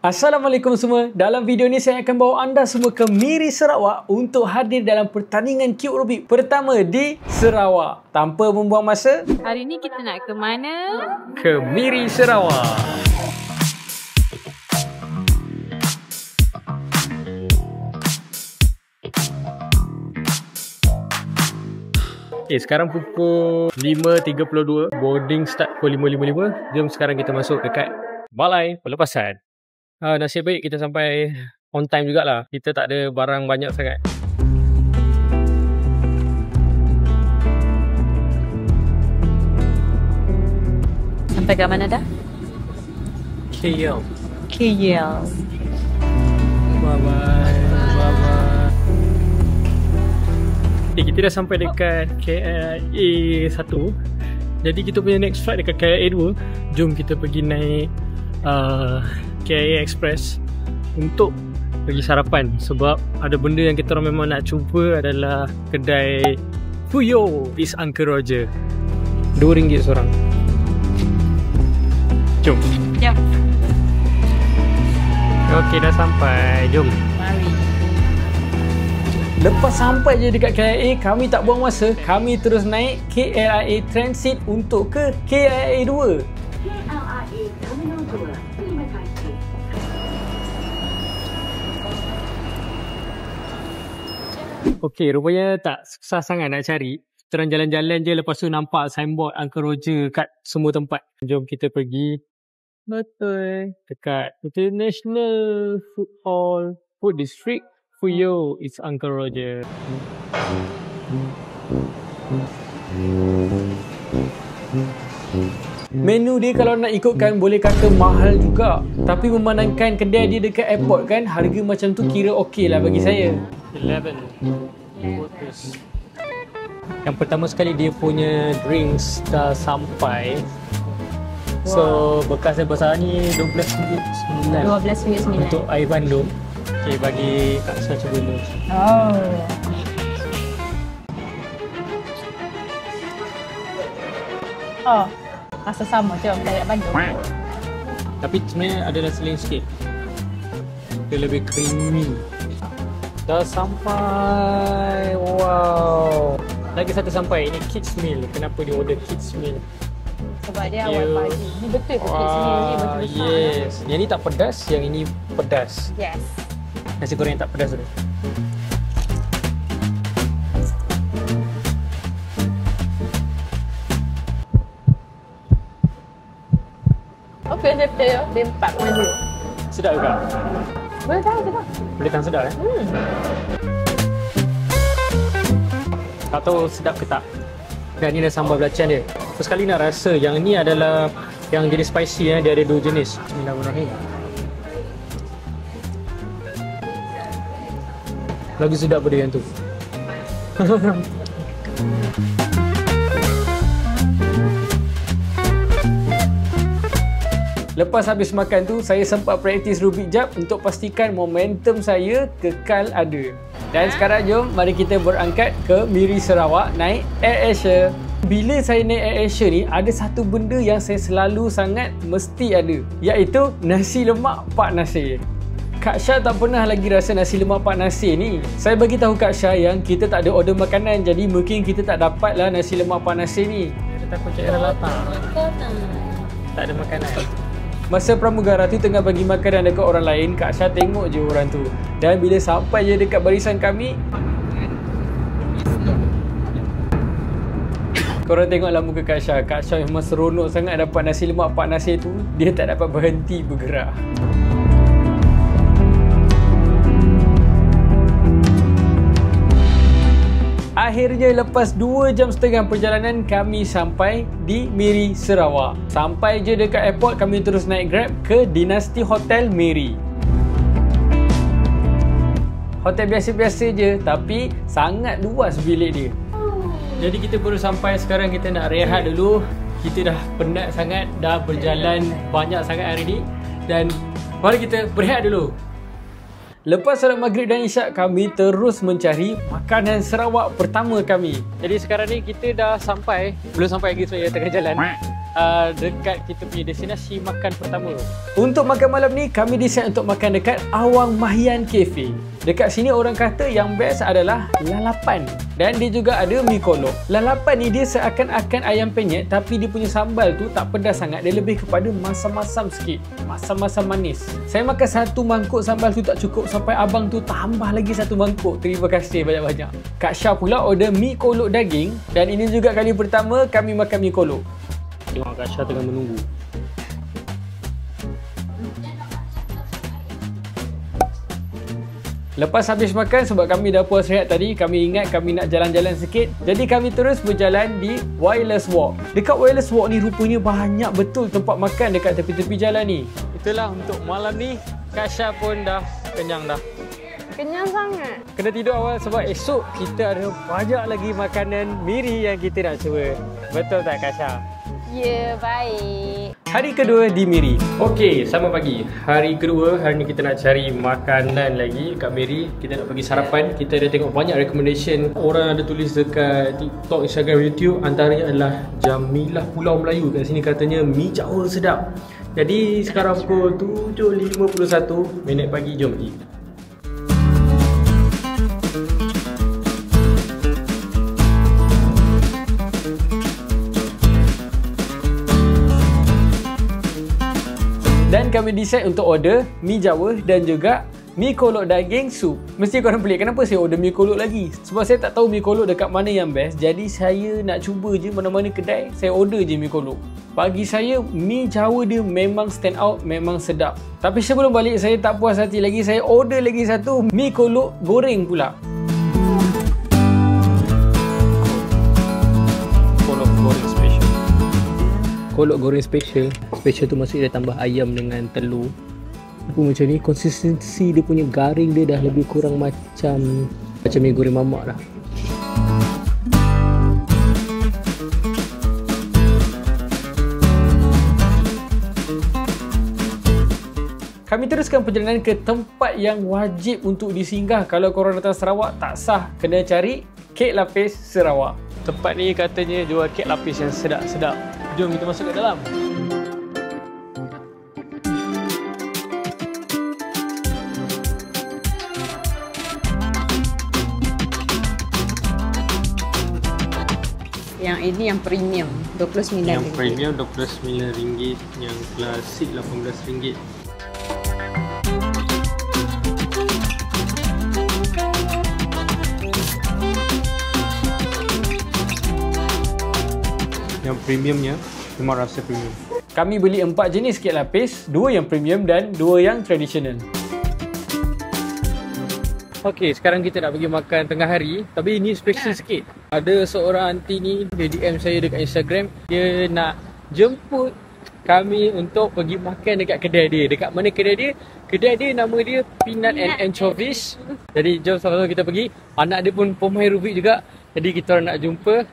Assalamualaikum semua. Dalam video ni saya akan bawa anda semua ke Miri Sarawak untuk hadir dalam pertandingan Cube Rubik pertama di Sarawak. Tanpa membuang masa, hari ni kita nak ke mana? Ke Miri Sarawak. Okay, sekarang pukul 5.32. Boarding start pukul 5.55. Jom sekarang kita masuk dekat balai pelepasan. Nasib baik kita sampai on time jugalah. Kita tak ada barang banyak sangat. Sampai ke mana dah? KL. KL. Bye-bye. Bye-bye. Okay, kita dah sampai dekat KLIA 1. Jadi kita punya next flight dekat KLIA 2. Jom kita pergi naik KLIA Express untuk pergi sarapan. Sebab ada benda yang kita orang memang nak cuba adalah kedai Fuyoh is Uncle Roger. RM2 seorang. Jom. Jom. Okey, dah sampai. Jom. Mari. Lepas sampai je dekat KLIA, kami tak buang masa. Kami terus naik KLIA Transit untuk ke KLIA 2. KLIA Terminal 2. Terima kasih. Okey, rupanya tak susah sangat nak cari. Terang jalan-jalan je, lepas tu nampak signboard Uncle Roger kat semua tempat. Jom kita pergi. Betul. Dekat International Food Hall, Food District, Fuyoh is Uncle Roger. Menu dia kalau nak ikutkan boleh kata mahal juga. Tapi memandangkan kedai dia dekat airport kan, harga macam tu kira okey lah bagi saya. 11 waters. Yang pertama sekali dia punya drinks dah sampai. So bekas saya besar ni RM12.9 RM12.9 untuk air bandung. Okay, bagi Kak Syah cuba dulu. Oh, rasa sama je macam air bandung. Tapi sebenarnya ada rasa lain sikit. Dia lebih creamy. Dah sampai. Wow. Lagi satu sampai. Ini kids meal. Kenapa dia order kids meal? Sebab dia awal pagi. Ni betul ke kids meal ni baju besar? Yes. Yang ni tak pedas, yang ini pedas. Yes. Nasi goreng tak pedas tu. Okey, saya betul. Dia 4.2. Sedap juga. Boleh tahan sedap. Boleh tahan sedap Tak tahu sedap ke tak. Dan ni dah sambal belacan dia. First kali nak rasa yang ni adalah yang jenis spicy ya. Dia ada dua jenis. Bismillahirrahmanirrahim. Lagi sedap pada yang tu. Lepas habis makan tu, saya sempat praktis Rubik jap untuk pastikan momentum saya kekal ada. Dan sekarang jom, mari kita berangkat ke Miri Sarawak naik AirAsia. Bila saya naik AirAsia ni, ada satu benda yang saya selalu sangat mesti ada, iaitu nasi lemak Pak Nasir. Kak Syah tak pernah lagi rasa nasi lemak Pak Nasir ni. Saya bagi tahu Kak Syah yang kita tak ada order makanan, jadi mungkin kita tak dapatlah nasi lemak Pak Nasir ni. Dia takut cakap lapar. Tak ada makanan. Masa pramugara tu tengah bagi makanan dekat orang lain, Kak Syah tengok je orang tu. Dan bila sampai je dekat barisan kami, korang tengoklah muka Kak Syah. Kak Syah memang seronok sangat dapat nasi lemak Pak Nasir tu. Dia tak dapat berhenti bergerak. Akhirnya lepas 2.5 jam perjalanan, kami sampai di Miri Sarawak. Sampai je dekat airport, kami terus naik Grab ke Dynasty Hotel Miri. Hotel biasa-biasa je, tapi sangat luas bilik dia. Jadi kita baru sampai, sekarang kita nak rehat dulu. Kita dah penat sangat, dah berjalan banyak sangat hari ni. Dan mari kita berehat dulu. Lepas solat maghrib dan isyak, kami terus mencari makanan Sarawak pertama kami. Jadi sekarang ni kita dah sampai, belum sampai lagi, saya tengah jalan. dekat kita punya destinasi makan pertama. Untuk makan malam ni, kami decide untuk makan dekat Awang Mahyan Cafe. Dekat sini orang kata yang best adalah lalapan. Dan dia juga ada mi kolok. Lalapan ni dia seakan-akan ayam penyet, tapi dia punya sambal tu tak pedas sangat. Dia lebih kepada masam-masam sikit. Masam-masam manis. Saya makan satu mangkuk sambal tu tak cukup, sampai abang tu tambah lagi satu mangkuk. Terima kasih banyak-banyak. Kak Syah pula order mi kolok daging. Dan ini juga kali pertama kami makan mi kolok. Tengok Kak Syah tengah menunggu. Lepas habis makan, sebab kami dah puas rehat tadi, kami ingat kami nak jalan-jalan sikit. Jadi kami terus berjalan di Wireless Walk. Dekat Wireless Walk ni rupanya banyak betul tempat makan dekat tepi-tepi jalan ni. Itulah untuk malam ni, Kak Syah pun dah kenyang dah. Kenyang sangat. Kena tidur awal sebab esok kita ada banyak lagi makanan miri yang kita nak cuba. Betul tak Kak Syah? Ya, baik. Hari kedua di Miri. Okey, selamat pagi. Hari kedua, hari ni kita nak cari makanan lagi kat Miri. Kita nak pergi sarapan. Kita dah tengok banyak recommendation. Orang ada tulis dekat TikTok, Instagram, YouTube. Antaranya adalah Jamilah Pulau Melayu. Kat sini katanya mi Jawa sedap. Jadi sekarang pukul 7.51 pagi. Jom pergi. Dan kami decide untuk order mi Jawa dan juga mi kolok daging sup. Mesti korang pelik, kenapa saya order mi kolok lagi? Sebab saya tak tahu mi kolok dekat mana yang best. Jadi saya nak cuba je mana-mana kedai, saya order je mi kolok. Bagi saya, mi Jawa dia memang stand out, memang sedap. Tapi sebelum balik, saya tak puas hati lagi. Saya order lagi satu mi kolok goreng pula. Kolok goreng special. Special tu maksudnya dia tambah ayam dengan telur. Apa macam ni, konsistensi dia punya garing dia dah lebih kurang macam mi goreng mamak dah. Kami teruskan perjalanan ke tempat yang wajib untuk disinggah kalau korang datang Sarawak. Tak sah, kena cari Kek Lapis Sarawak. Tempat ni katanya jual kek lapis yang sedap-sedap. Jom kita masuk ke dalam. Yang ini yang premium, RM29. Yang premium RM29, yang klasik RM18. Yang premiumnya memang rasa premium. Kami beli 4 jenis kek lapis, 2 yang premium dan 2 yang tradisional. Okey, sekarang kita nak pergi makan tengah hari, tapi ini special sikit. Ada seorang aunty ni, dia DM saya dekat Instagram, dia nak jemput kami untuk pergi makan dekat kedai dia. Dekat mana kedai dia? Kedai dia nama dia Peanut and Anchovies. Jadi jom sama-sama kita pergi. Anak dia pun pemain Rubik juga. Jadi kita orang nak jumpa.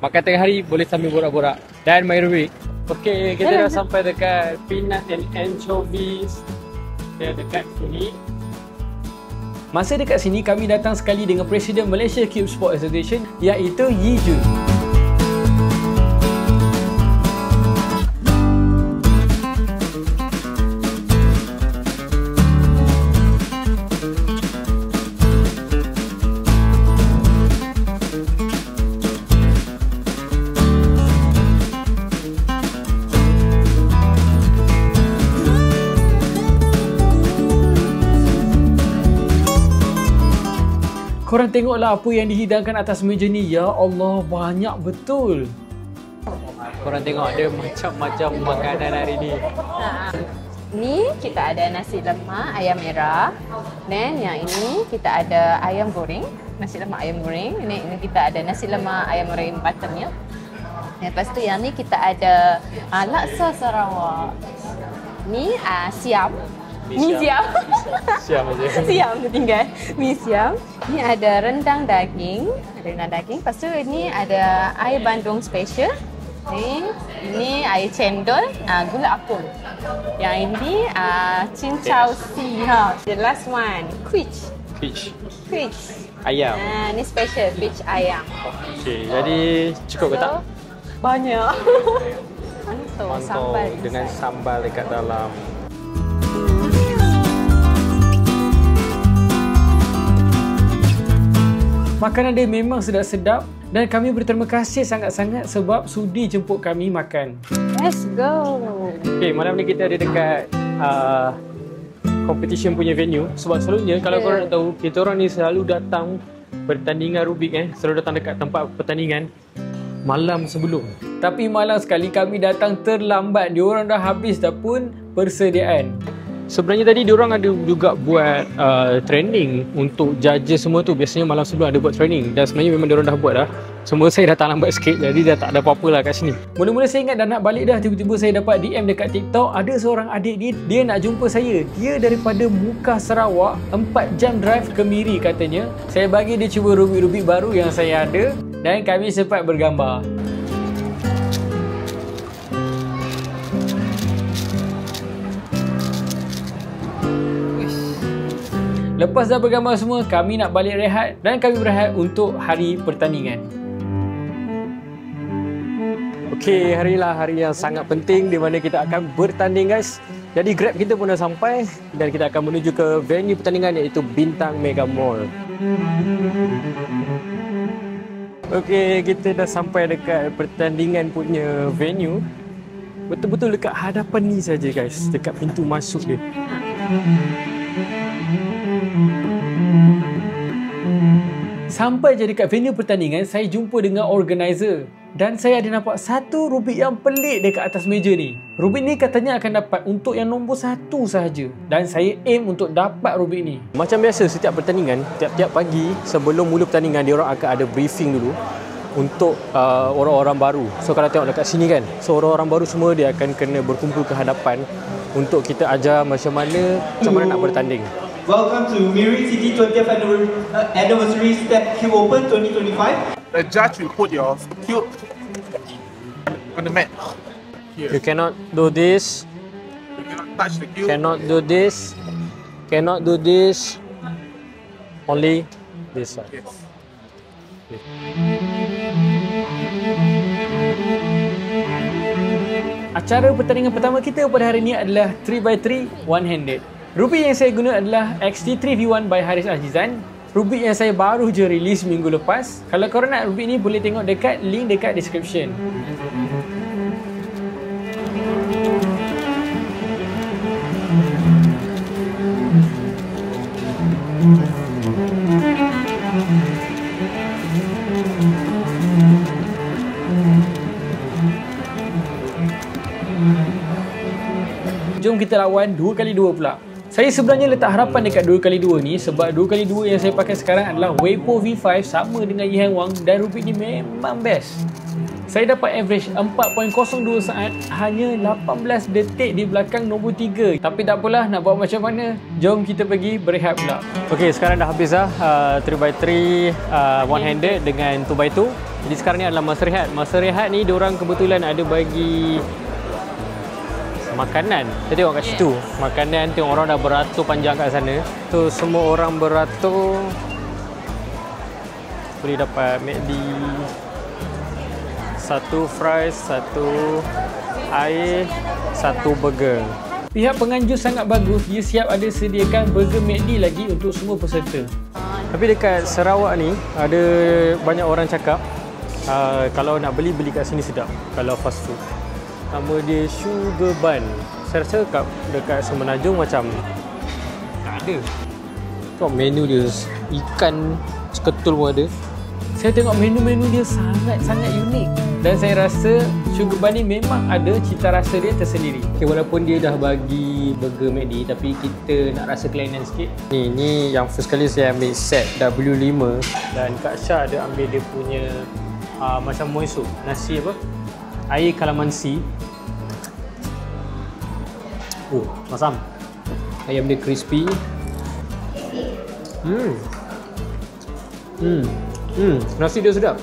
Makan tengah hari boleh sambil borak-borak dan main Rubik. Okey, kita dah sampai dekat Peanut and Anchovies. Dia dekat sini. Masa dekat sini kami datang sekali dengan Presiden Malaysia Cube Sport Association, iaitu Yi Jun. Korang tengoklah apa yang dihidangkan atas meja ni. Ya Allah, banyak betul. Korang tengok ada macam-macam makanan hari ni. Ni kita ada nasi lemak ayam merah. Dan yang ini kita ada ayam goreng, nasi lemak ayam goreng. Ini kita ada nasi lemak ayam goreng buttermilk. Lepas tu yang ni kita ada laksa Sarawak. Ni siam. Mi siam. Siam aja. Siam tu tinggal. Mi siam. Ni ada rendang daging. Lepas tu ni ada air bandung special. Ini air cendol, gula apung. Yang ini cincau si. The last one, quiche. Ayam. Ni special peach ayam. Okey, jadi cukup ke tak? Banyak. sambal dengan sambal dekat dalam. Makanan dia memang sedap-sedap dan kami berterima kasih sangat-sangat sebab sudi jemput kami makan. Let's go. Okay, malam ni kita ada dekat competition punya venue. Sebab selalunya kalau korang nak tahu, kita orang ni selalu datang pertandingan Rubik selalu datang dekat tempat pertandingan malam sebelum. Tapi malam sekali kami datang terlambat. Diorang dah habis dah pun persediaan. Sebenarnya tadi diorang ada juga buat training untuk judges semua tu. Biasanya malam sebelum ada buat training. Dan sebenarnya memang diorang dah buat dah. Semua saya datang lambat sikit, jadi dah tak ada apa-apa lah kat sini. Mula-mula saya ingat dah nak balik dah. Tiba-tiba saya dapat DM dekat TikTok. Ada seorang adik ni, dia nak jumpa saya. Dia daripada Muka Sarawak, 4 jam drive ke Miri katanya. Saya bagi dia cuba Rubik-Rubik baru yang saya ada. Dan kami sempat bergambar. Lepas dah bergambar semua, kami nak balik rehat dan kami berehat untuk hari pertandingan. Okey, hari ni lah hari yang sangat penting di mana kita akan bertanding guys. Jadi Grab kita pun dah sampai dan kita akan menuju ke venue pertandingan iaitu Bintang Mega Mall. Okey, kita dah sampai dekat pertandingan punya venue. Betul-betul dekat hadapan ni saja guys, dekat pintu masuk dia. Sampai je dekat venue pertandingan, saya jumpa dengan organizer dan saya ada nampak satu Rubik yang pelik dekat atas meja ni. Rubik ni katanya akan dapat untuk yang nombor 1 sahaja dan saya aim untuk dapat Rubik ni. Macam biasa setiap pertandingan, tiap-tiap pagi sebelum mula pertandingan, diorang akan ada briefing dulu untuk orang-orang baru. So kalau tengok dekat sini kan, so orang-orang baru semua dia akan kena berkumpul ke hadapan untuk kita ajar macam mana nak bertanding. Welcome to Miri City 20th Anniversary Step Cube Open 2025. The judge will put your cube on the mat. Here. You cannot do this. You cannot touch the cube. Cannot do this. Cannot do this. Only this one. Yes. Acara pertandingan pertama kita pada hari ini adalah 3x3 one-handed. Rubik yang saya guna adalah XT3V1 by Haris Azizan. Rubik yang saya baru je release minggu lepas. Kalau korang nak Rubik ni boleh tengok dekat link dekat description. Jom kita lawan 2x2 pula. Saya sebenarnya letak harapan dekat 2x2 ni sebab 2x2 yang saya pakai sekarang adalah Weipo V5 sama dengan Yihan Wang dan Rubik ni memang best. Saya dapat average 4.02 saat hanya 18 detik di belakang nombor 3. Tapi tak apalah, nak buat macam mana? Jom kita pergi berehat pula. Okey, sekarang dah habis dah 3x3 one-handed dengan 2x2. Jadi sekarang ni adalah masa rehat. Masa rehat ni diorang kebetulan ada bagi makanan. Kita tengok kat situ. Makanan, tengok orang dah beratur panjang kat sana. So semua orang beratur boleh dapat McD, 1 fries, 1 air, 1 burger. Pihak penganjur sangat bagus. Dia siap ada sediakan burger McD lagi untuk semua peserta. Tapi dekat Sarawak ni ada banyak orang cakap kalau nak beli kat sini sedap. Kalau fast food, nama dia Sugar Bun. Saya rasa dekat Semenanjung macam tak ada. Tengok menu dia, ikan seketul pun ada. Saya tengok menu-menu dia sangat-sangat unik. Dan saya rasa Sugar Bun ni memang ada cita rasa dia tersendiri. Okay, walaupun dia dah bagi burger McD, tapi kita nak rasa kelainan sikit. Ni yang first kali saya ambil set W5. Dan Kak Syah ada ambil dia punya macam moiso, nasi apa? Air kalamansi. Oh, masam. Ayam dia crispy. Nasi dia sedap.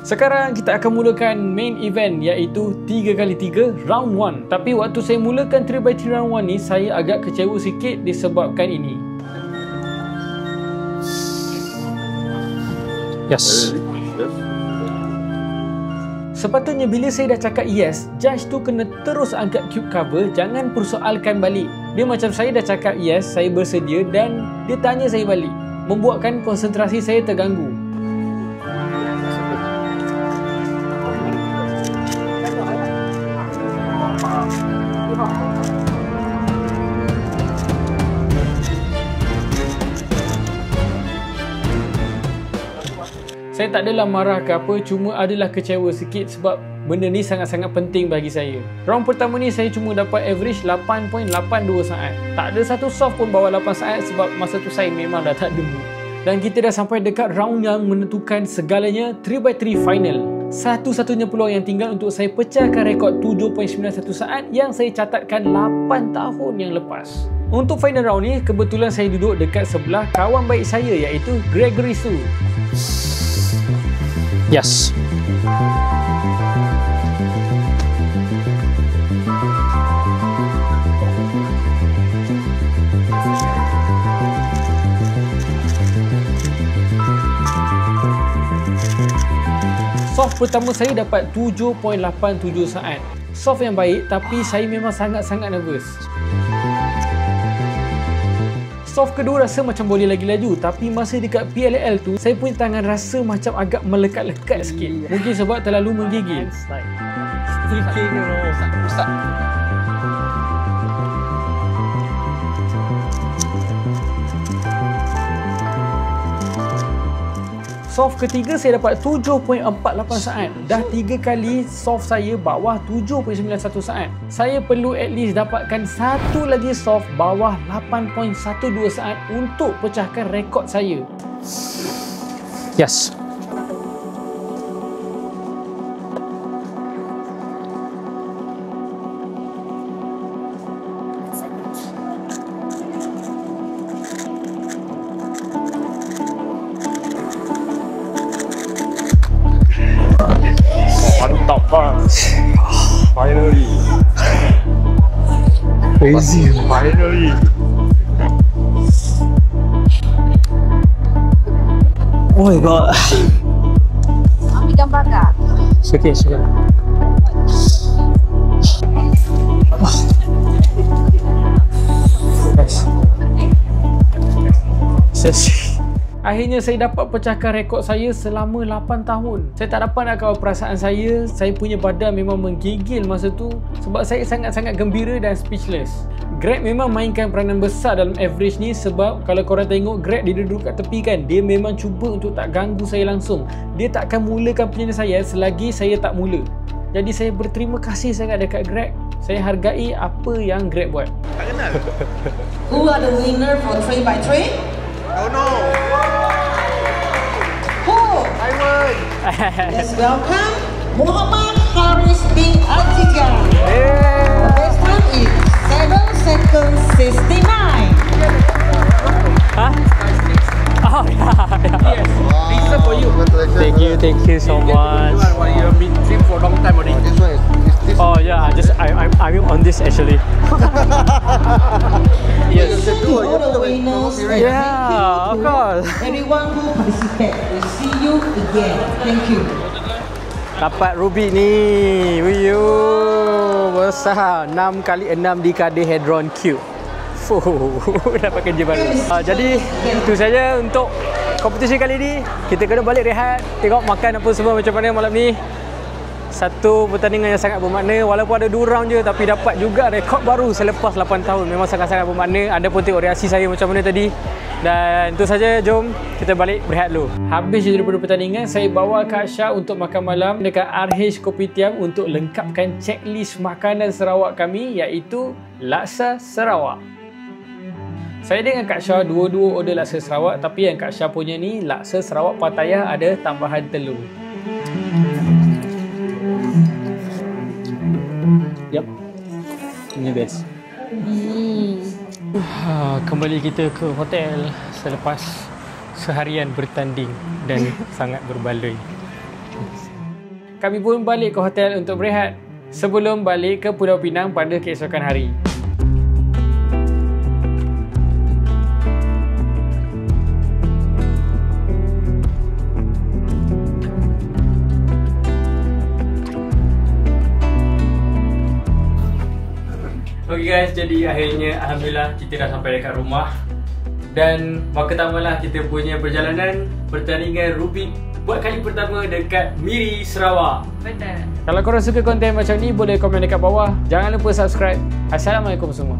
Sekarang kita akan mulakan main event iaitu 3x3 round 1. Tapi waktu saya mulakan 3x3 round 1 ni, saya agak kecewa sikit disebabkan ini. Yes. Sepatutnya bila saya dah cakap yes, judge tu kena terus angkat cube cover, jangan persoalkan balik. Dia macam saya dah cakap yes, saya bersedia dan dia tanya saya balik, membuatkan konsentrasi saya terganggu. Saya tak adalah marah ke apa, cuma adalah kecewa sikit sebab benda ni sangat-sangat penting bagi saya. Round pertama ni saya cuma dapat average 8.82 saat. Tak ada satu soft pun bawah 8 saat sebab masa tu saya memang dah tak ada mood. Dan kita dah sampai dekat round yang menentukan segalanya, 3x3 final. Satu-satunya peluang yang tinggal untuk saya pecahkan rekod 7.91 saat yang saya catatkan 8 tahun yang lepas. Untuk final round ni, kebetulan saya duduk dekat sebelah kawan baik saya iaitu Gregory Su. Yes. Soft pertama saya dapat 7.87 saat. Soft yang baik tapi saya memang sangat-sangat nervous. Soft kedua rasa macam boleh lagi laju, tapi masa dekat PLL tu saya punya tangan rasa macam agak melekat-lekat sikit. Mungkin sebab terlalu menggigil. Soft ketiga saya dapat 7.48 saat. Dah 3 kali soft saya bawah 7.91 saat. Saya perlu at least dapatkan satu lagi soft bawah 8.12 saat untuk pecahkan rekod saya. Yes. Mantap bang. Finally. Crazy. Finally. Oh my god. Ambil gambar kak? Okay, sure. Yes. Akhirnya saya dapat pecahkan rekod saya selama 8 tahun. Saya tak dapat nak kawal perasaan saya. Saya punya badan memang menggigil masa tu sebab saya sangat-sangat gembira dan speechless. Greg memang mainkan peranan besar dalam average ni sebab kalau korang tengok Greg dia duduk kat tepi kan, dia memang cuba untuk tak ganggu saya langsung. Dia tak akan mulakan penyanyi saya selagi saya tak mula. Jadi saya berterima kasih sangat dekat Greg. Saya hargai apa yang Greg buat. Tak kenal. Who are the winner for 3x3? Oh no. Who? I won. Let's welcome Muhammad Haris bin Atijah. The best time is 7 seconds 69. Huh? Oh yeah. Yes. Lisa for you. Thank you so much. You have been dreaming for a long time already. This one is Oh yeah, I'm on this actually. Yes. To all the winners, and Yeah, of course. everyone who participated. We'll see you again. Thank you. Dapat Rubik ni. Wiyo. Besar. 6x6 dekade Hadron Cube. Fuh, dapat kerja baru. Jadi itu saja untuk kompetisi kali ni. Kita kena balik rehat, tengok makan apa semua macam mana malam ni. Satu pertandingan yang sangat bermakna, walaupun ada 2 round je tapi dapat juga rekod baru selepas 8 tahun. Memang sangat-sangat bermakna. Anda pun tengok reaksi saya macam mana tadi. Dan itu saja, jom kita balik berehat dulu. Habis daripada pertandingan, saya bawa Kak Syah untuk makan malam dekat RH Kopitiam untuk lengkapkan checklist makanan Sarawak kami iaitu laksa Sarawak. Saya dengan Kak Syah dua-dua order laksa Sarawak, tapi yang Kak Syah punya ni laksa Sarawak Pattaya ada tambahan telur. Yep. Ini best. Kembali kita ke hotel selepas seharian bertanding dan sangat berbaloi. Kami pun balik ke hotel untuk berehat sebelum balik ke Pulau Pinang pada keesokan hari. guys, jadi akhirnya Alhamdulillah kita dah sampai dekat rumah. Dan maka tamalah kita punya perjalanan pertandingan Rubik buat kali pertama dekat Miri, Sarawak. Betul. Kalau korang suka konten macam ni, boleh komen dekat bawah. Jangan lupa subscribe. Assalamualaikum semua.